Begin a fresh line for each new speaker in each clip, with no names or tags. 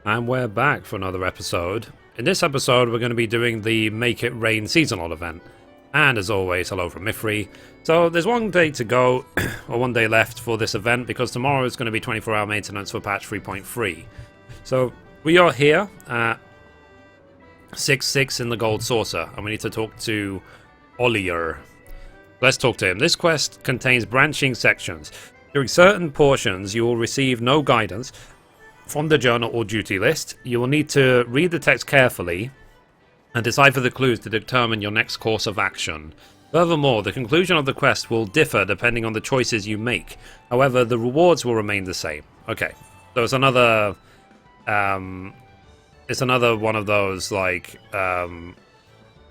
And we're back for another episode. In this episode, we're going to be doing the Make It Rain seasonal event. And as always, hello from Mithrie. So there's one day to go, or one day left for this event, because tomorrow is going to be 24-hour maintenance for patch 3.3. So we are here at 6-6 in the Gold Saucer, and we need to talk to Ollier. Let's talk to him. This quest contains branching sections. During certain portions, you will receive no guidance from the journal or duty list. You will need to read the text carefully and decipher the clues to determine your next course of action. Furthermore, the conclusion of the quest will differ depending on the choices you make. However, the rewards will remain the same. Okay, so it's another one of those, like,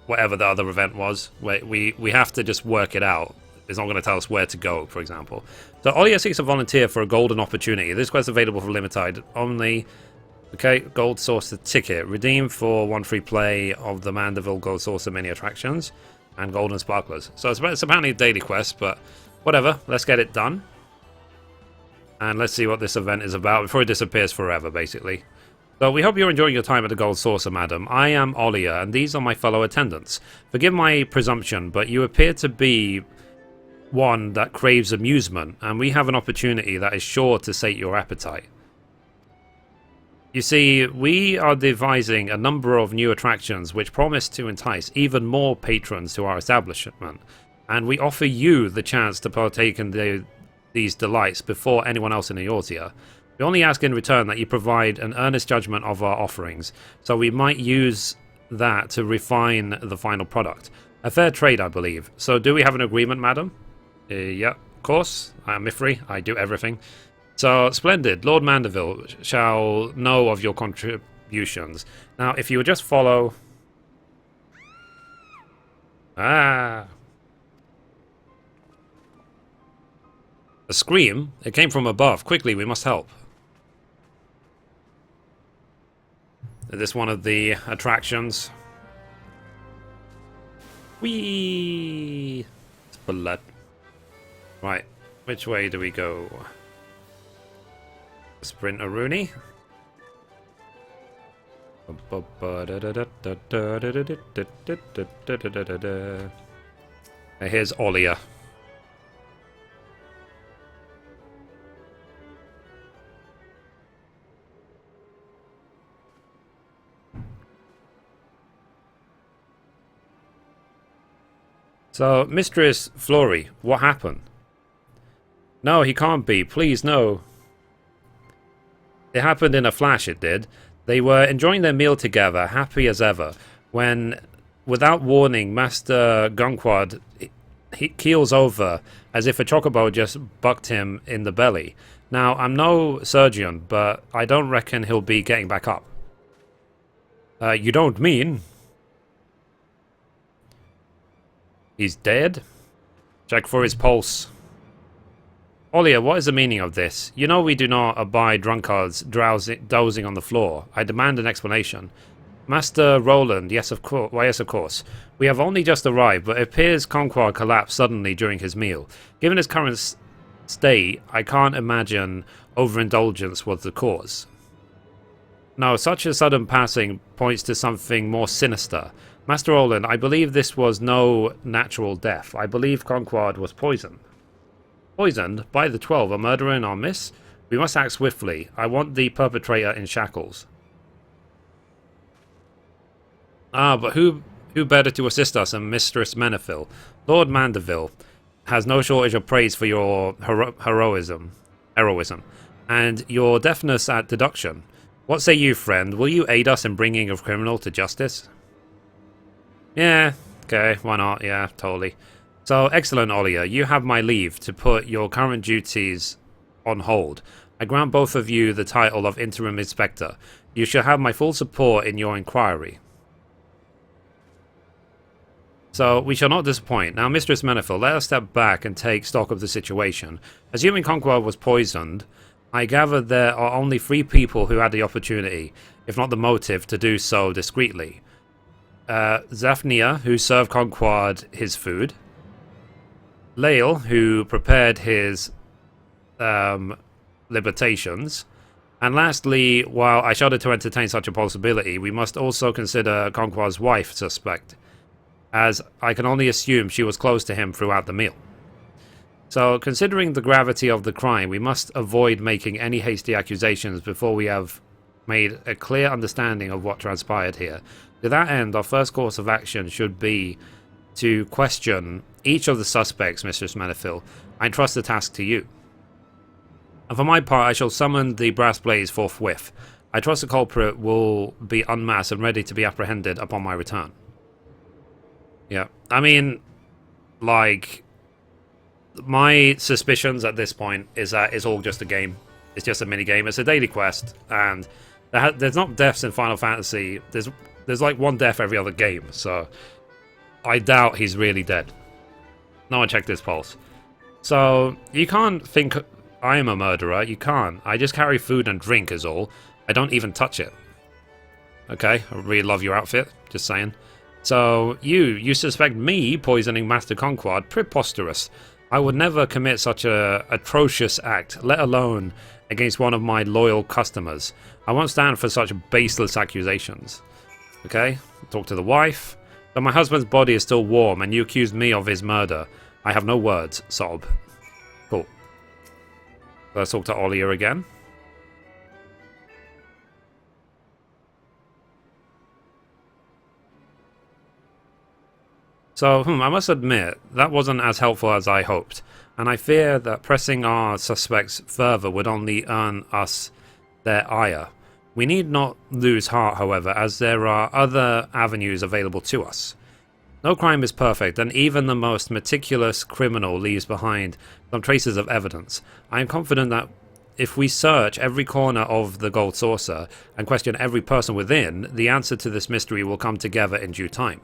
whatever the other event was, where we have to just work it out. It's not going to tell us where to go, for example. So Ollier seeks a volunteer for a golden opportunity. This quest is available for limited only. Okay, gold saucer ticket. Redeem for one free play of the Mandeville Gold Saucer mini attractions and golden sparklers. So it's apparently a daily quest, but whatever. Let's get it done. And let's see what this event is about before it disappears forever, basically. So we hope you're enjoying your time at the Gold Saucer, madam. I am Ollier, and these are my fellow attendants. Forgive my presumption, but you appear to be one that craves amusement, and we have an opportunity that is sure to sate your appetite. You see, we are devising a number of new attractions which promise to entice even more patrons to our establishment, and we offer you the chance to partake in these delights before anyone else in Eortia. We only ask in return that you provide an earnest judgment of our offerings, so we might use that to refine the final product. A fair trade, I believe. So do we have an agreement, madam? Yeah, of course. I am Mithrie. I do everything. So, splendid. Lord Mandeville shall know of your contributions. Now, if you would just follow... A scream? It came from above. Quickly, we must help. Is this one of the attractions? Whee! It's blood. Right, which way do we go? Sprinter Rooney. Here's Ollier. So, Mistress Flory, what happened? No, he can't be. Please, no. It happened in a flash, it did. They were enjoying their meal together, happy as ever, when, without warning, Master Gunquad he keels over as if a chocobo just bucked him in the belly. Now, I'm no surgeon, but I don't reckon he'll be getting back up. You don't mean? He's dead? Check for his pulse. Ollier, what is the meaning of this? You know we do not abide drunkards dozing on the floor. I demand an explanation. Master Roland, yes of course. Why, yes, of course. We have only just arrived, but it appears Conquad collapsed suddenly during his meal. Given his current state, I can't imagine overindulgence was the cause. No, such a sudden passing points to something more sinister. Master Roland, I believe this was no natural death. I believe Conquad was poisoned. Poisoned? By the 12, a murderer in our midst? We must act swiftly. I want the perpetrator in shackles. Ah, but who better to assist us than Mistress Menethil? Lord Mandeville has no shortage of praise for your heroism, and your deftness at deduction. What say you, friend? Will you aid us in bringing a criminal to justice? Yeah, okay, why not? Yeah, totally. So, excellent, Ollier. You have my leave to put your current duties on hold. I grant both of you the title of Interim Inspector. You shall have my full support in your inquiry. So, we shall not disappoint. Now, Mistress Menethil, let us step back and take stock of the situation. Assuming Conquad was poisoned, I gather there are only 3 people who had the opportunity, if not the motive, to do so discreetly. Zaphnia, who served Conquad his food. Lael, who prepared his liberations, And lastly, while I shudder to entertain such a possibility, we must also consider Conquar's wife suspect, as I can only assume she was close to him throughout the meal. So, considering the gravity of the crime, we must avoid making any hasty accusations before we have made a clear understanding of what transpired here. To that end, our first course of action should be to question each of the suspects, Mistress Menethil. I entrust the task to you. And for my part, I shall summon the brass blades forthwith. I trust the culprit will be unmasked and ready to be apprehended upon my return. Yeah, I mean, like, my suspicions at this point is that it's all just a game. It's just a mini game. It's a daily quest, and there's not deaths in Final Fantasy. There's like one death every other game, so I doubt he's really dead. No one checked his pulse. So you can't think I am a murderer. You can't. I just carry food and drink is all. I don't even touch it. Okay, I really love your outfit. Just saying. So you suspect me poisoning Master Conquard? Preposterous. I would never commit such a atrocious act, let alone against one of my loyal customers. I won't stand for such baseless accusations. Okay, talk to the wife. But my husband's body is still warm, and you accuse me of his murder. I have no words. Sob. Cool. Let's talk to Olia again. So, I must admit, that wasn't as helpful as I hoped, and I fear that pressing our suspects further would only earn us their ire. We need not lose heart, however, as there are other avenues available to us. No crime is perfect, and even the most meticulous criminal leaves behind some traces of evidence. I am confident that if we search every corner of the Gold Saucer and question every person within, the answer to this mystery will come together in due time.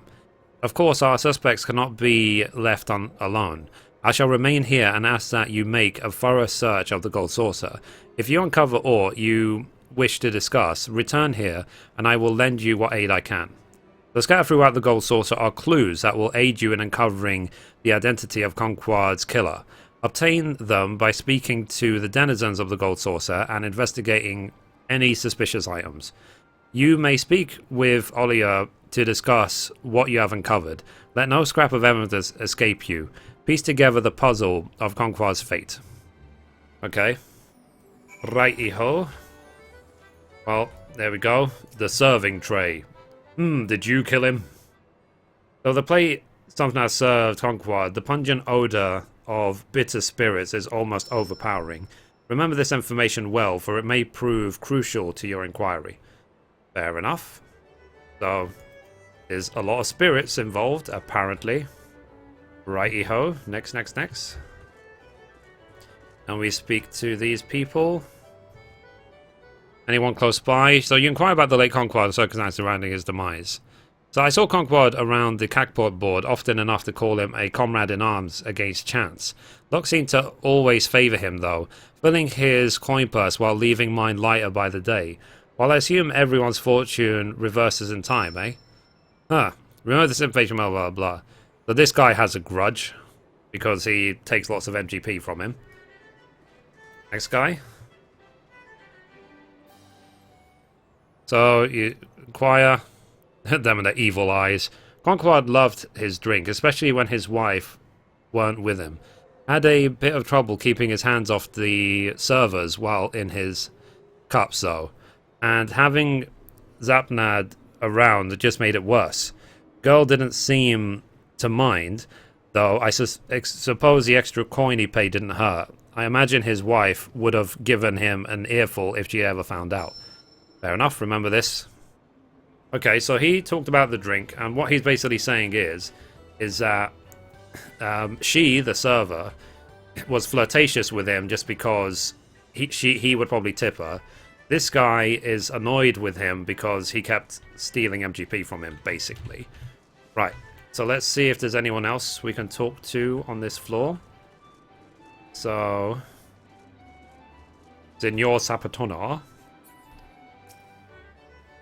Of course, our suspects cannot be left alone. I shall remain here and ask that you make a thorough search of the Gold Saucer. If you uncover aught you wish to discuss, return here, and I will lend you what aid I can. The scattered throughout the Gold Saucer are clues that will aid you in uncovering the identity of Conquard's killer. Obtain them by speaking to the denizens of the Gold Saucer and investigating any suspicious items. You may speak with Olia to discuss what you have uncovered. Let no scrap of evidence escape you. Piece together the puzzle of Conquard's fate. Okay. Righty-ho. Well, there we go. The serving tray. Did you kill him? Though the plate somehow served Conquard, the pungent odour of bitter spirits is almost overpowering. Remember this information well, for it may prove crucial to your inquiry. Fair enough. So, there's a lot of spirits involved, apparently. Righty-ho. Next. And we speak to these people. Anyone close by? So you inquire about the late Conquard and circumstances surrounding his demise. So I saw Conquard around the Cacport board often enough to call him a comrade in arms against chance. Luck seemed to always favour him, though, filling his coin purse while leaving mine lighter by the day. While I assume everyone's fortune reverses in time, eh? Remember this information, blah, blah, blah. But this guy has a grudge, because he takes lots of MGP from him. Next guy. So, you inquire, them and their evil eyes. Conquard loved his drink, especially when his wife weren't with him. Had a bit of trouble keeping his hands off the servers while in his cups, though. And having Zapnad around just made it worse. Girl didn't seem to mind, though I suppose the extra coin he paid didn't hurt. I imagine his wife would have given him an earful if she ever found out. Fair enough, remember this. Okay, so he talked about the drink, and what he's basically saying is that she, the server, was flirtatious with him just because he would probably tip her. This guy is annoyed with him because he kept stealing MGP from him, basically. Right, so let's see if there's anyone else we can talk to on this floor. So, Senor Sapatona.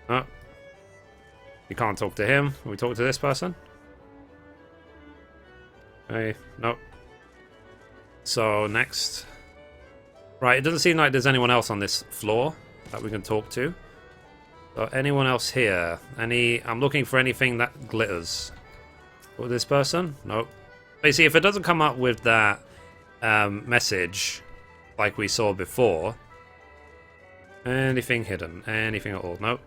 Oh, you can't talk to him. Can we talk to this person? Hey, nope. So, next. Right, it doesn't seem like there's anyone else on this floor. that we can talk to. So anyone else here? I'm looking for anything that glitters. With this person? Nope. Basically, if it doesn't come up with that message like we saw before, anything hidden? Anything at all? Nope.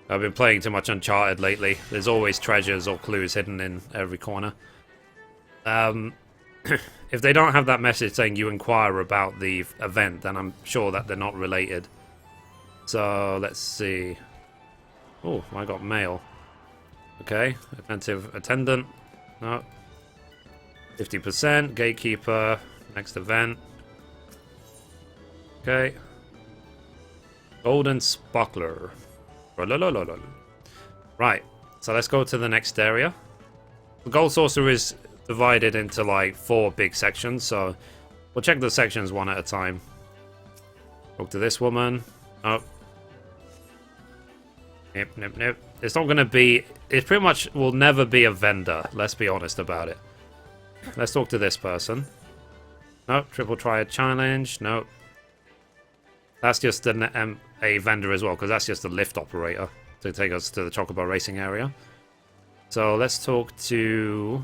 I've been playing too much Uncharted lately. There's always treasures or clues hidden in every corner. If they don't have that message saying you inquire about the event, then I'm sure that they're not related. So, let's see. Oh, I got mail. Okay, offensive attendant. No. 50%, gatekeeper, next event. Okay. Golden sparkler. Right, so let's go to the next area. The gold saucer is divided into like 4 big sections, so we'll check the sections one at a time. Talk to this woman. Oh. Nope. It's not going to be... It pretty much will never be a vendor. Let's be honest about it. Let's talk to this person. Nope. Triple triad challenge. Nope. That's just a vendor as well, because that's just a lift operator to take us to the Chocobo racing area. So let's talk to...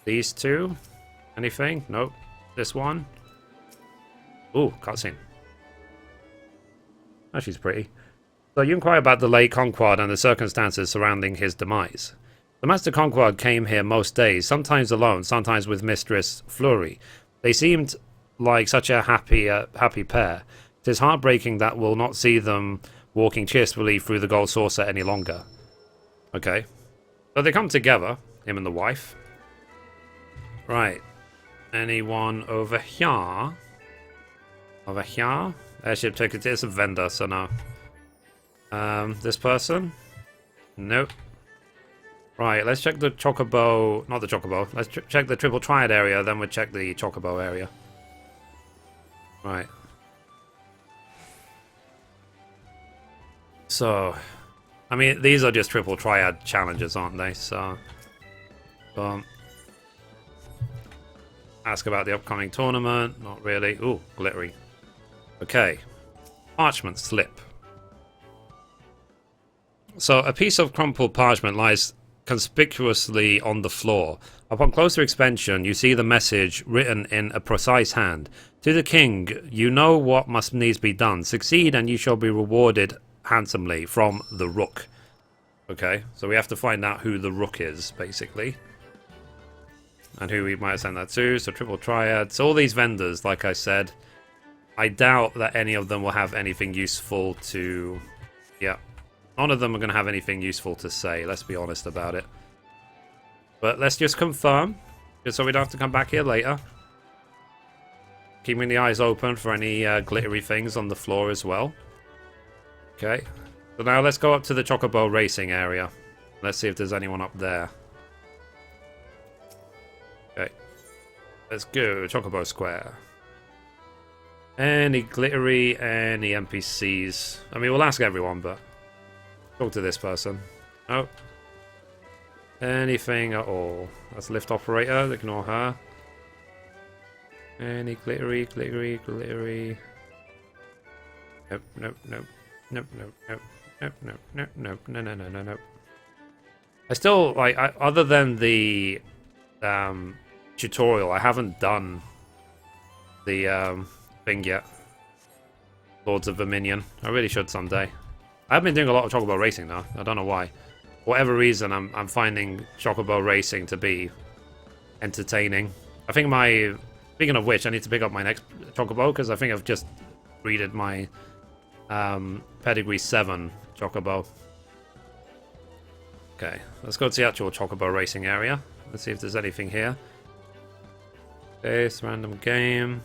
these two. Anything? Nope. This one. Ooh, cutscene. Oh, she's pretty. So you inquire about the late Conquard and the circumstances surrounding his demise. The Master Conquard came here most days, sometimes alone, sometimes with Mistress Fleury. They seemed like such a happy pair. It is heartbreaking that we'll not see them walking cheerfully through the gold saucer any longer. Okay. So they come together, him and the wife. Right. Anyone over here? Over here? Airship ticket. It's a vendor, so no. This person? Nope. Right, let's check the Chocobo... Not the Chocobo. Let's check the Triple Triad area, then we'll check the Chocobo area. Right. So... I mean, these are just Triple Triad challenges, aren't they? So... ask about the upcoming tournament. Not really. Ooh, glittery. Okay. Parchment slip. So, a piece of crumpled parchment lies conspicuously on the floor. Upon closer inspection, you see the message written in a precise hand. To the king, you know what must needs be done. Succeed and you shall be rewarded handsomely from the Rook. Okay, so we have to find out who the Rook is, basically. And who we might have sent that to. So, Triple Triad. So, all these vendors, like I said, I doubt that any of them will have anything useful to... Yeah. None of them are going to have anything useful to say, let's be honest about it. But let's just confirm, just so we don't have to come back here later. Keeping the eyes open for any glittery things on the floor as well. Okay, so now let's go up to the Chocobo racing area. Let's see if there's anyone up there. Okay, let's go, Chocobo Square. Any glittery, any NPCs? I mean, we'll ask everyone, but... Talk to this person. Oh. Anything at all. That's lift operator. Ignore her. Any glittery. Nope. I still, like, other than the tutorial, I haven't done the thing yet. Lords of Verminion. I really should someday. I've been doing a lot of Chocobo racing now. I don't know why. For whatever reason, I'm finding Chocobo racing to be entertaining. I think my... Speaking of which, I need to pick up my next Chocobo, because I think I've just readed my Pedigree 7 Chocobo. Okay, let's go to the actual Chocobo racing area. Let's see if there's anything here. Okay, it's random game.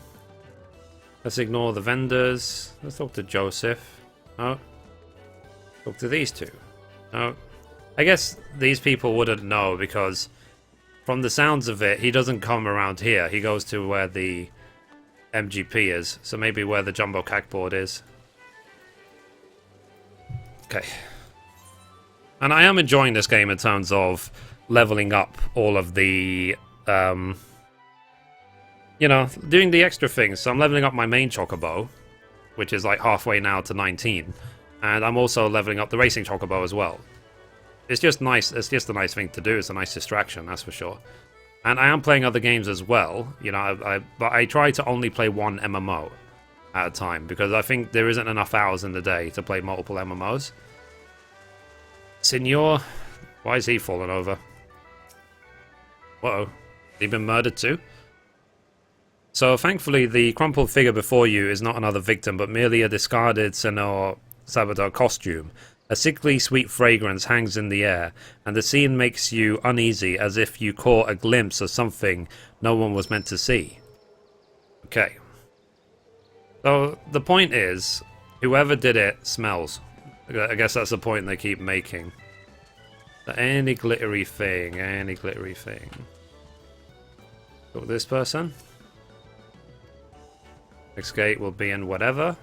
Let's ignore the vendors. Let's talk to Joseph. Oh. Talk to these two. Oh. I guess these people wouldn't know because from the sounds of it, he doesn't come around here. He goes to where the MGP is. So maybe where the Jumbo Cackboard is. Okay. And I am enjoying this game in terms of leveling up all of the, you know, doing the extra things. So I'm leveling up my main Chocobo. which is like halfway now to 19. And I'm also leveling up the racing chocobo as well. It's just nice. It's just a nice thing to do. It's a nice distraction, that's for sure. And I am playing other games as well, you know, but I try to only play one MMO at a time, because I think there isn't enough hours in the day to play multiple MMOs. Senor, why is he falling over? Uh-oh. Has he been murdered too? So thankfully the crumpled figure before you is not another victim, but merely a discarded Senor Sabado costume. A sickly sweet fragrance hangs in the air, and the scene makes you uneasy, as if you caught a glimpse of something no one was meant to see. Okay. So the point is, whoever did it smells. I guess that's the point they keep making. Any glittery thing, any glittery thing. Go with this person. Next gate will be in whatever.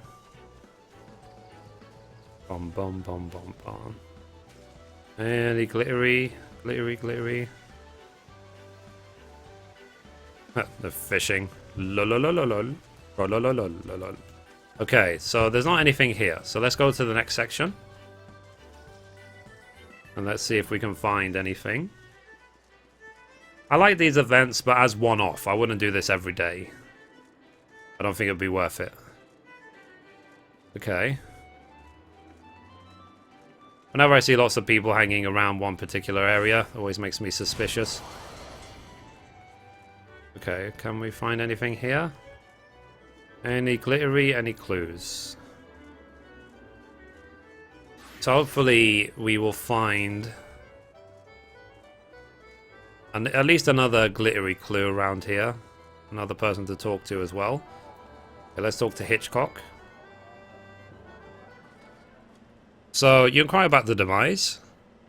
Bom bom bom bom bom. Any glittery, glittery. The fishing. Lololololol. Lololololol. Okay, so there's not anything here. So let's go to the next section. And let's see if we can find anything. I like these events, but as one-off. I wouldn't do this every day. I don't think it'd be worth it. Okay. Whenever I see lots of people hanging around one particular area, it always makes me suspicious. Okay, can we find anything here? Any glittery, any clues? So hopefully we will find at least another glittery clue around here. Another person to talk to as well. Okay, let's talk to Hitchcock. So, you inquire about the demise.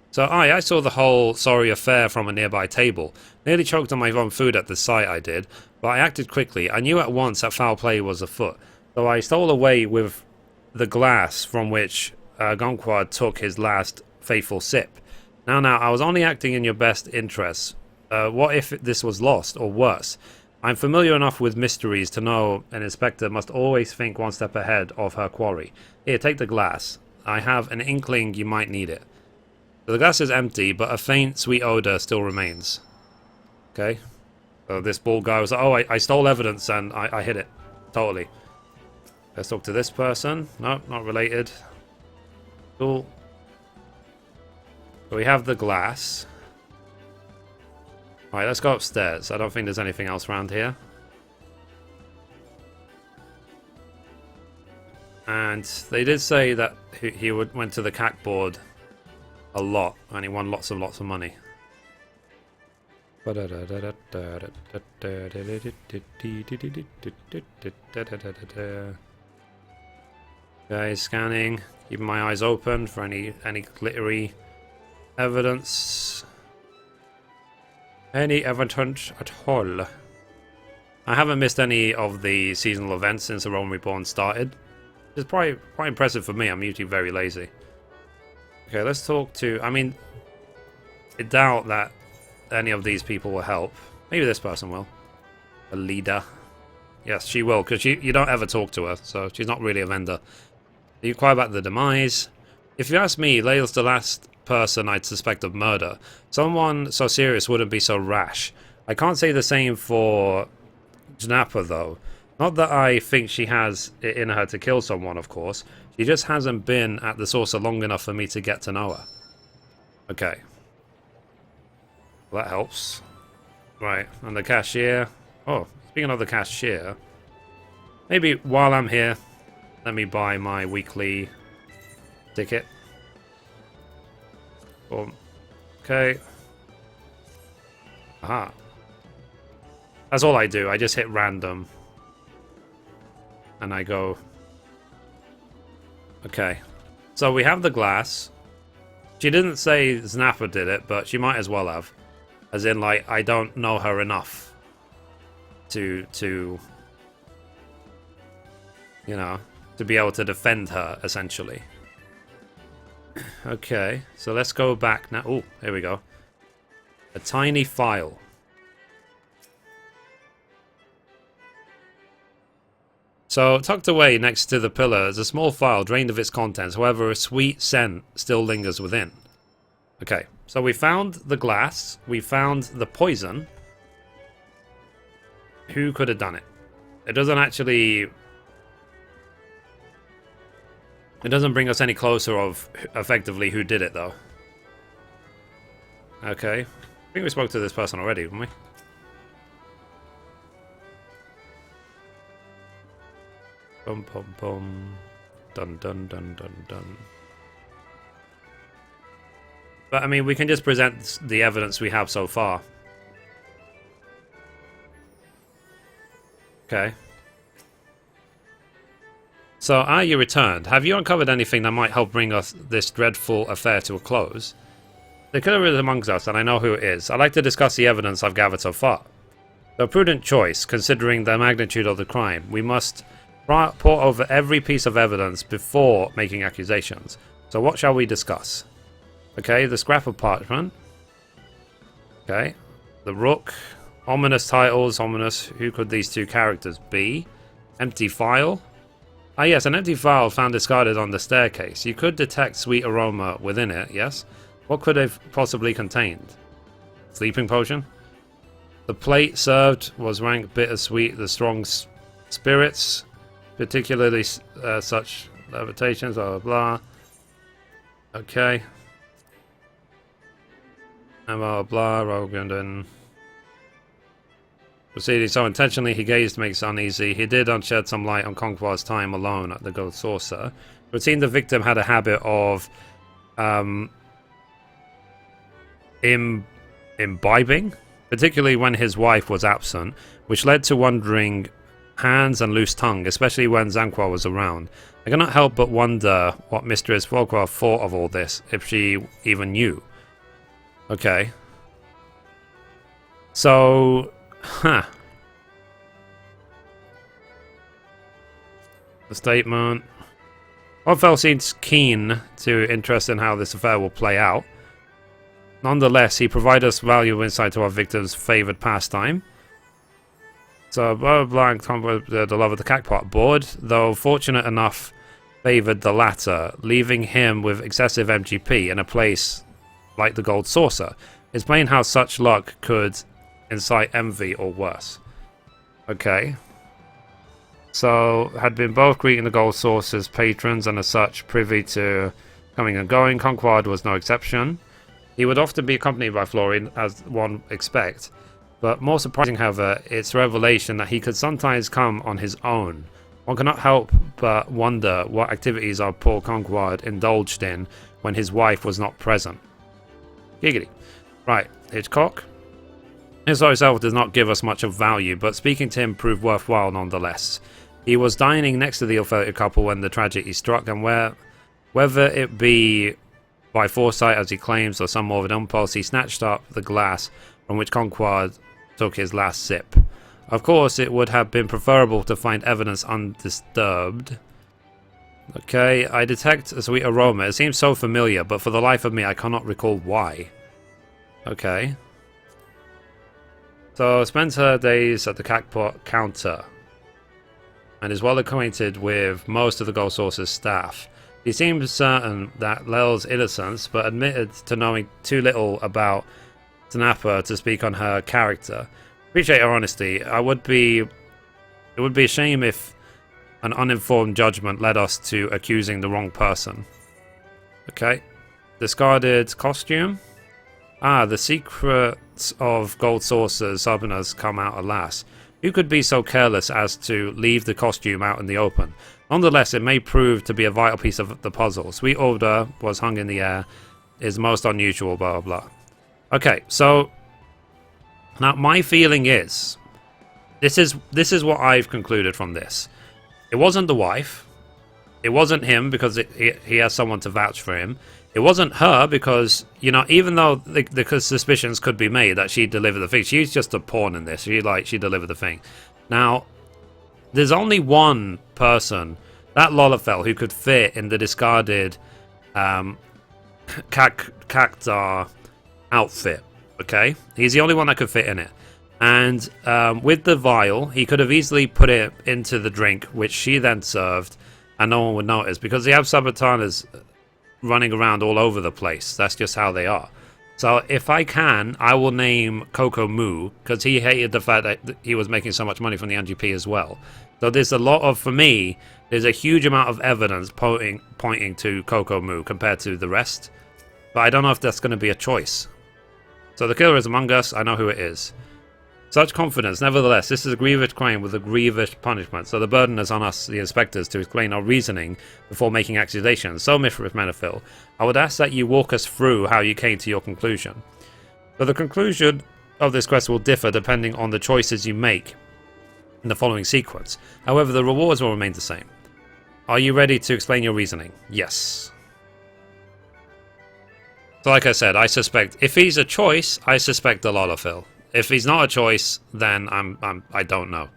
So, I saw the whole sorry affair from a nearby table. Nearly choked on my own food at the sight, I did. But I acted quickly. I knew at once that foul play was afoot. So I stole away with the glass from which Gonquad took his last faithful sip. Now, I was only acting in your best interests. What if this was lost, or worse? I'm familiar enough with mysteries to know an inspector must always think one step ahead of her quarry. Here, take the glass. I have an inkling you might need it. So the glass is empty, but a faint, sweet odor still remains. Okay. So this bald guy was like, oh, I stole evidence and I hid it. Totally. Let's talk to this person. No, not related. Cool. So we have the glass. Alright, let's go upstairs. I don't think there's anything else around here. And they did say that he went to the CAC board a lot, and he won lots of money. Okay, scanning, keeping my eyes open for any glittery evidence. Any evidence at all. I haven't missed any of the seasonal events since the Reborn started. It's probably quite impressive for me. I'm usually very lazy. Okay, let's talk to... I mean, I doubt that any of these people will help. Maybe this person will. A leader. Yes, she will, because you don't ever talk to her, so she's not really a vendor. You inquire about the demise. If you ask me, Layla's the last person I'd suspect of murder. Someone so serious wouldn't be so rash. I can't say the same for Janappa, though. Not that I think she has it in her to kill someone, of course. She just hasn't been at the saucer long enough for me to get to know her. Okay. Well, that helps. Right, and the cashier. Oh, speaking of the cashier, maybe while I'm here, let me buy my weekly ticket. Boom. Okay. Aha. That's all I do. I just hit random. And I go... Okay. So we have the glass. She didn't say Znapper did it, but she might as well have. As in, like, I don't know her enough to you know, to be able to defend her, essentially. Okay, so let's go back now. Oh, here we go. A tiny file. So, tucked away next to the pillar is a small phial drained of its contents. However, a sweet scent still lingers within. Okay, so we found the glass. We found the poison. Who could have done it? It doesn't actually... It doesn't bring us any closer of effectively who did it, though. Okay. I think we spoke to this person already, didn't we? Bum bum bum. Dun dun dun dun dun. But I mean, we can just present the evidence we have so far. Okay. So, you returned. Have you uncovered anything that might help bring us this dreadful affair to a close? The killer is amongst us, and I know who it is. I'd like to discuss the evidence I've gathered so far. A prudent choice, considering the magnitude of the crime. We must pore over every piece of evidence before making accusations. So what shall we discuss? Okay, the scrap of parchment. Okay. The rook. Ominous titles. Ominous. Who could these two characters be? Empty file. Ah yes, an empty vial found discarded on the staircase. You could detect sweet aroma within it, yes? What could it have possibly contained? Sleeping potion? The plate served was rank bittersweet. The strong spirits, particularly such levitations, blah blah blah. Okay. And blah blah, Rogan. Proceeding so intentionally, he gazed makes uneasy. He did unshed some light on Conquar's time alone at the Gold Saucer. It would seem the victim had a habit of imbibing, particularly when his wife was absent, which led to wandering hands and loose tongue, especially when Zanqua was around. I cannot help but wonder what Mistress Volqua thought of all this, if she even knew. Okay. So... Huh. The statement. Oddfell seems keen to interest in how this affair will play out. Nonetheless, he provided us valuable insight to our victim's favoured pastime. So, blah blah blah, the love of the Cacpot board, though fortunate enough, favoured the latter, leaving him with excessive MGP in a place like the Gold Saucer. It's plain how such luck could incite envy or worse. Okay. So, had been both greeting the Gold Saucer's patrons and as such privy to coming and going. Conquard was no exception. He would often be accompanied by Florian, as one expect. But more surprising, however, its revelation that he could sometimes come on his own. One cannot help but wonder what activities our poor Conquard indulged in when his wife was not present. Giggity. Right, Hitchcock. His itself does not give us much of value, but speaking to him proved worthwhile nonetheless. He was dining next to the ill-fated couple when the tragedy struck, and whether it be by foresight, as he claims, or some more of an impulse, he snatched up the glass from which Conquard took his last sip. Of course, it would have been preferable to find evidence undisturbed. Okay, I detect a sweet aroma. It seems so familiar, but for the life of me, I cannot recall why. Okay. So, spends her days at the Cacpot counter and is well acquainted with most of the Gold Saucer's staff. He seems certain that Lel's innocence, but admitted to knowing too little about Snapper to speak on her character. Appreciate her honesty. It would be a shame if an uninformed judgment led us to accusing the wrong person. Okay. Discarded costume. Ah, the secrets of Gold Saucer's summoners come out alas. Who could be so careless as to leave the costume out in the open? Nonetheless, it may prove to be a vital piece of the puzzle. Sweet odor was hung in the air. Is most unusual, blah, blah, blah. Okay, so... Now, my feeling is... This is what I've concluded from this. It wasn't the wife. It wasn't him, because he has someone to vouch for him. It wasn't her, because, you know, even though the suspicions could be made that she delivered the thing, she's just a pawn in this. She delivered the thing. Now, there's only one person, that Lolafel, who could fit in the discarded Cactar outfit, okay? He's the only one that could fit in it. And with the vial, he could have easily put it into the drink, which she then served, and no one would notice, because the Absabatanas running around all over the place. That's just how they are. So if I can, I will name Coco Moo, because he hated the fact that he was making so much money from the NGP as well. So there's a lot of, for me, there's a huge amount of evidence pointing to Coco Moo compared to the rest. But I don't know if that's going to be a choice. So the killer is among us. I know who it is. Such confidence, nevertheless, this is a grievous crime with a grievous punishment, so the burden is on us, the inspectors, to explain our reasoning before making accusations. So, Mithrie Menafil, I would ask that you walk us through how you came to your conclusion. So the conclusion of this quest will differ depending on the choices you make in the following sequence. However, the rewards will remain the same. Are you ready to explain your reasoning? Yes. So like I said, I suspect, if he's a choice, I suspect a lot of Phil. If he's not a choice, then I don't know.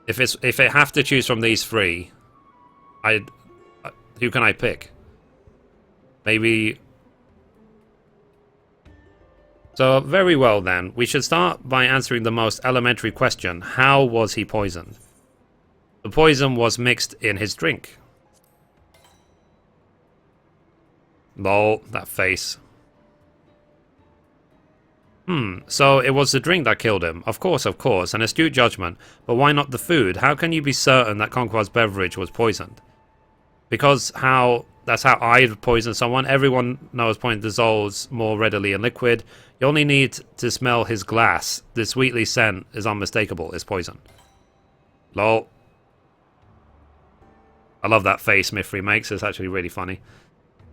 If I have to choose from these three, who can I pick? Maybe. So very well then, we should start by answering the most elementary question: how was he poisoned? The poison was mixed in his drink. Lol, that face. So it was the drink that killed him. Of course, an astute judgment. But why not the food? How can you be certain that Conqueror's beverage was poisoned? Because that's how I'd poison someone. Everyone knows poison dissolves more readily in liquid. You only need to smell his glass. The sweetly scent is unmistakable. It's poison. Lol. I love that face Mithrie makes. It's actually really funny.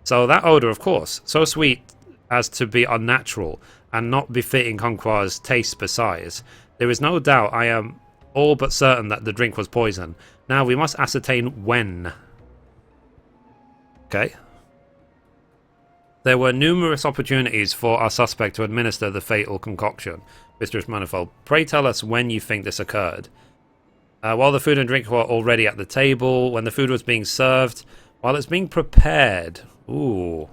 So that odor, of course. So sweet as to be unnatural and not befitting Conqueror's taste besides. There is no doubt I am all but certain that the drink was poison. Now we must ascertain when. Okay. There were numerous opportunities for our suspect to administer the fatal concoction. Mistress Manifold, pray tell us when you think this occurred. While the food and drink were already at the table, when the food was being served, while it's being prepared. Ooh.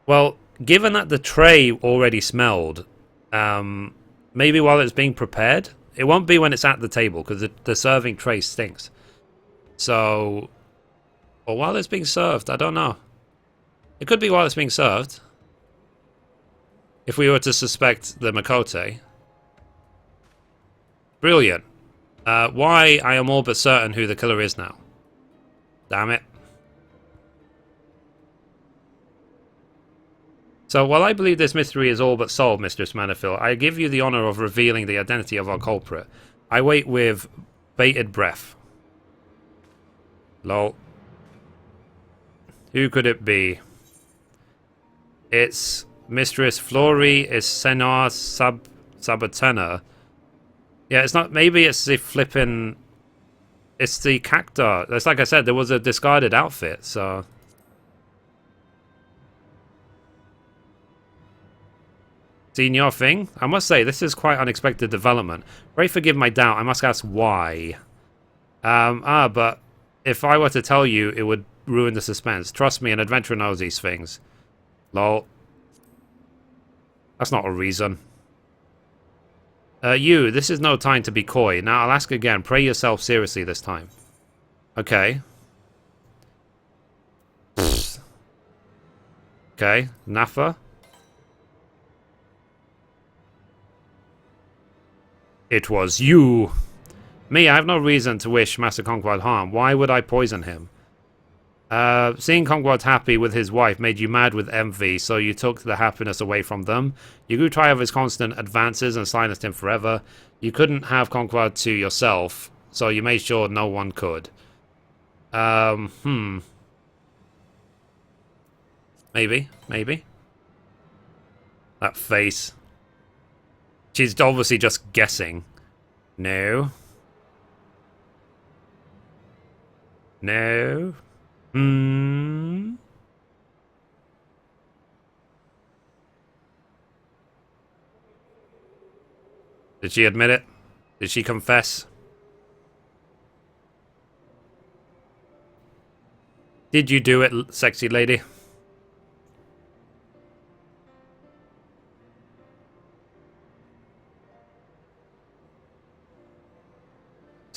Well, given that the tray already smelled, maybe while it's being prepared? It won't be when it's at the table, because the serving tray stinks. So, or while it's being served, I don't know. It could be while it's being served. If we were to suspect the Makote. Brilliant. Why I am all but certain who the killer is now. Damn it. So, while I believe this mystery is all but solved, Mistress Manafil, I give you the honor of revealing the identity of our culprit. I wait with bated breath. Lol. Who could it be? It's Mistress Flory Isenar Sabatena. Yeah, it's not. Maybe it's the flippin'. It's the cactus. It's like I said, there was a discarded outfit, so. Seen your thing? I must say, this is quite unexpected development. Pray forgive my doubt. I must ask why. But if I were to tell you, it would ruin the suspense. Trust me, an adventurer knows these things. Lol. That's not a reason. This is no time to be coy. Now, I'll ask again. Pray yourself seriously this time. Okay. Okay. Nafa? It was you. Me, I have no reason to wish Master Conqueror harm. Why would I poison him? Seeing Conqueror happy with his wife made you mad with envy, so you took the happiness away from them. You grew tired of his constant advances and silenced him forever. You couldn't have Conqueror to yourself, so you made sure no one could. Maybe. That face. She's obviously just guessing. No. No. Did she admit it? Did she confess? Did you do it, sexy lady?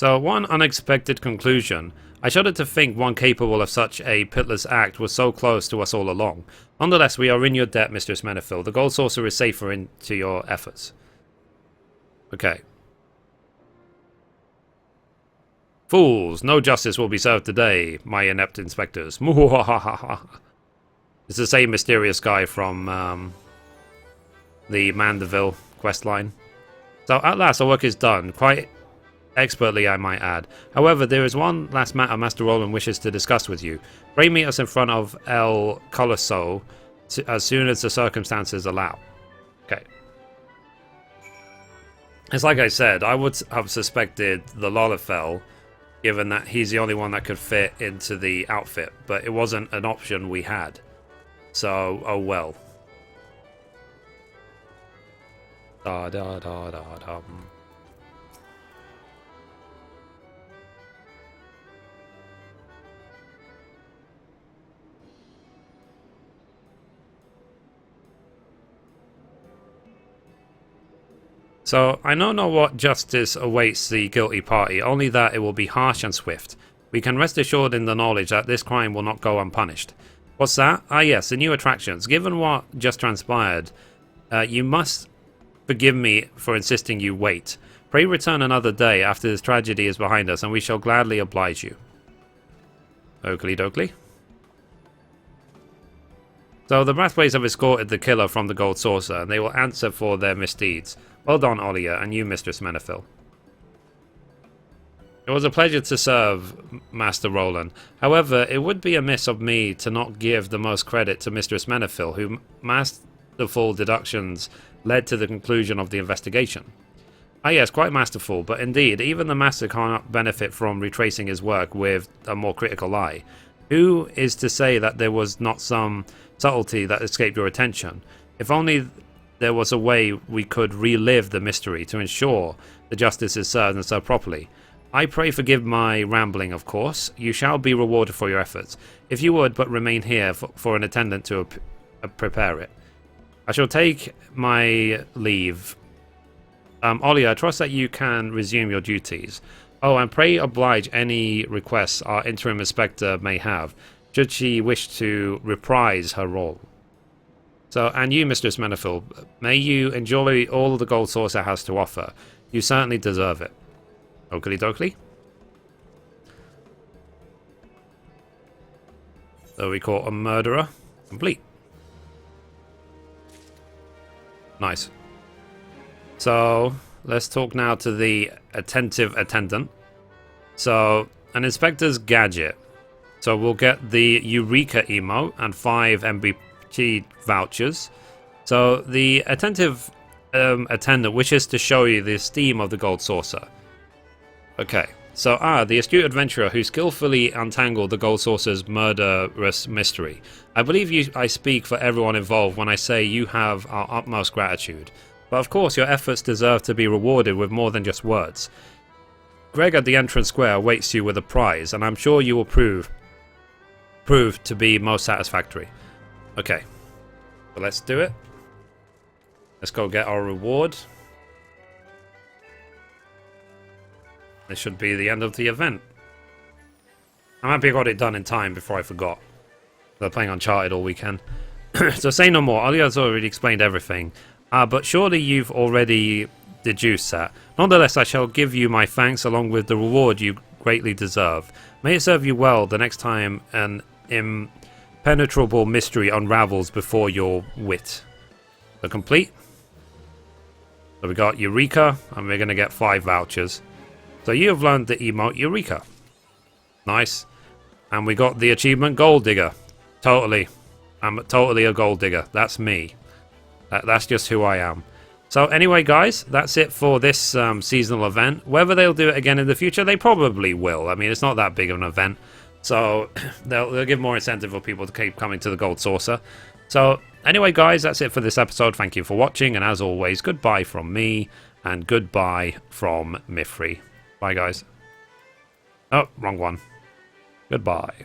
So, one unexpected conclusion. I shudder to think one capable of such a pitiless act was so close to us all along. Nonetheless, we are in your debt, Mistress Menethil. The gold saucer is safer into your efforts. Okay. Fools, no justice will be served today, my inept inspectors. It's the same mysterious guy from the Mandeville questline. So at last our work is done, quite expertly I might add. However, there is one last matter Master Roland wishes to discuss with you. Pray meet us in front of El Colosso as soon as the circumstances allow. Okay. It's like I said, I would have suspected the Lolafell, given that he's the only one that could fit into the outfit, but it wasn't an option we had. So, oh well. Da da da da da. So, I know not what justice awaits the guilty party, only that it will be harsh and swift. We can rest assured in the knowledge that this crime will not go unpunished. What's that? Ah yes, the new attractions. Given what just transpired, you must forgive me for insisting you wait. Pray return another day after this tragedy is behind us, and we shall gladly oblige you. Oakley dokley. So the Brathways have escorted the killer from the Gold Saucer, and they will answer for their misdeeds. Well done, Olia, and you, Mistress Menethil. It was a pleasure to serve, Master Roland. However, it would be amiss of me to not give the most credit to Mistress Menethil, whose masterful deductions led to the conclusion of the investigation. Ah yes, quite masterful, but indeed, even the Master cannot benefit from retracing his work with a more critical eye. Who is to say that there was not some subtlety that escaped your attention? If only there was a way we could relive the mystery to ensure the justice is served and served properly. I pray forgive my rambling, of course. You shall be rewarded for your efforts. If you would but remain here for an attendant to prepare it. I shall take my leave. Olia, I trust that you can resume your duties. Oh, and pray oblige any requests our interim inspector may have, should she wish to reprise her role. So, and you, Mistress Menethil, may you enjoy all the Gold Saucer has to offer. You certainly deserve it. Oakley dokley. So we caught a murderer. Complete. Nice. So, let's talk now to the attentive attendant. So, an inspector's gadget. So we'll get the Eureka emote and 5 MVP vouchers. So the attentive attendant wishes to show you the esteem of the Gold Saucer. Okay, so the astute adventurer who skillfully untangled the Gold Saucer's murderous mystery. I believe I speak for everyone involved when I say you have our utmost gratitude. But of course your efforts deserve to be rewarded with more than just words. Greg at the entrance square awaits you with a prize, and I'm sure you will prove to be most satisfactory. Okay, so let's do it. Let's go get our reward. This should be the end of the event. I'm happy I got it done in time before I forgot. They're playing Uncharted all weekend. So say no more. Alia's already explained everything. But surely you've already deduced that. Nonetheless, I shall give you my thanks along with the reward you greatly deserve. May it serve you well the next time an impenetrable mystery unravels before your wit. So complete. So we got Eureka, and we're going to get 5 vouchers. So you have learned the emote Eureka. Nice. And we got the achievement Gold Digger. Totally. I'm totally a gold digger. That's me. That's just who I am. So anyway, guys, that's it for this seasonal event. Whether they'll do it again in the future, they probably will. I mean, it's not that big of an event. So they'll give more incentive for people to keep coming to the Gold Saucer. So anyway, guys, that's it for this episode. Thank you for watching. And as always, goodbye from me and goodbye from Mithrie. Bye, guys. Oh, wrong one. Goodbye.